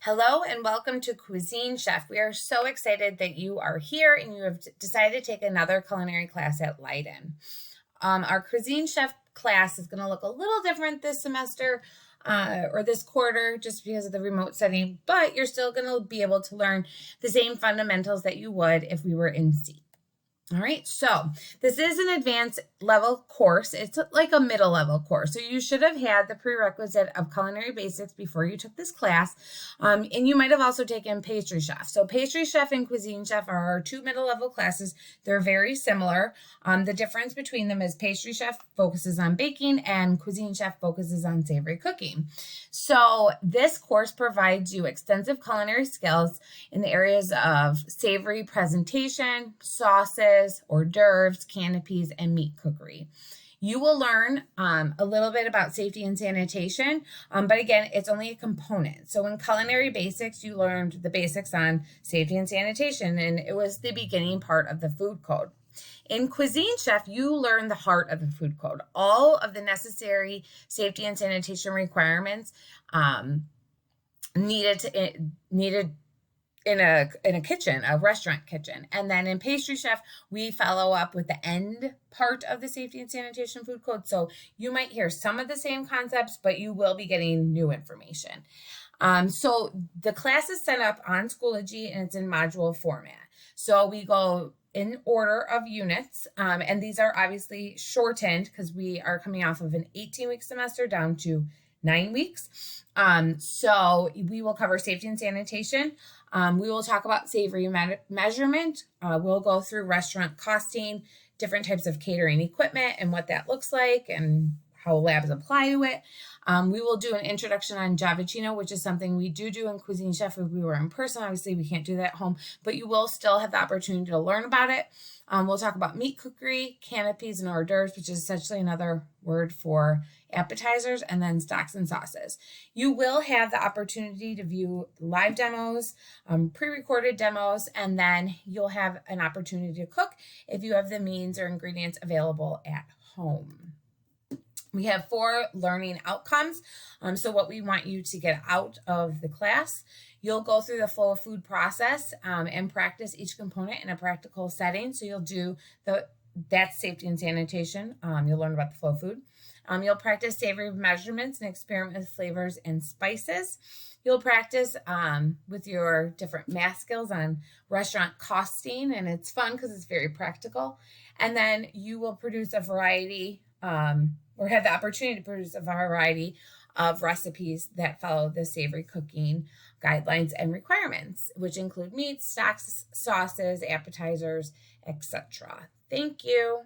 Hello and welcome to Cuisine Chef. We are so excited that you are here and you have decided to take another culinary class at Leiden. Our Cuisine Chef class is going to look a little different this semester or this quarter just because of the remote setting, but you're still going to be able to learn the same fundamentals that you would if we were in seat. All right, so this is an advanced level course. It's like a middle level course. So you should have had the prerequisite of culinary basics before you took this class. And you might have also taken pastry chef. So pastry chef and cuisine chef are our two middle level classes. They're very similar. The difference between them is pastry chef focuses on baking and cuisine chef focuses on savory cooking. So this course provides you extensive culinary skills in the areas of savory presentation, sauces, hors d'oeuvres, canapes, and meat cookery. You will learn a little bit about safety and sanitation, but again, it's only a component. So in culinary basics, you learned the basics on safety and sanitation, and it was the beginning part of the food code. In Cuisine Chef, you learn the heart of the food code, all of the necessary safety and sanitation requirements needed in a kitchen, a restaurant kitchen. And then in Pastry Chef, we follow up with the end part of the safety and sanitation food code. So you might hear some of the same concepts, but you will be getting new information. So the class is set up on Schoology and it's in module format. So we go in order of units, and these are obviously shortened because we are coming off of an 18-week semester down to 9 weeks. So we will cover safety and sanitation. We will talk about savory measurement. We'll go through restaurant costing, different types of catering equipment and what that looks like and how labs apply to it. We will do an introduction on Javicino, which is something we do in Cuisine Chef if we were in person. Obviously, we can't do that at home, but you will still have the opportunity to learn about it. We'll talk about meat cookery, canapes, and hors d'oeuvres, which is essentially another word for appetizers, and then stocks and sauces. You will have the opportunity to view live demos, pre-recorded demos, and then you'll have an opportunity to cook if you have the means or ingredients available at home. We have 4 learning outcomes. So what we want you to get out of the class, you'll go through the flow of food process and practice each component in a practical setting. So you'll do that's safety and sanitation. You'll learn about the flow of food. You'll practice savory measurements and experiment with flavors and spices. You'll practice with your different math skills on restaurant costing, and it's fun because it's very practical. And then you will produce a variety or have the opportunity to produce a variety of recipes that follow the savory cooking guidelines and requirements, which include meats, stocks, sauces, appetizers, etc. Thank you.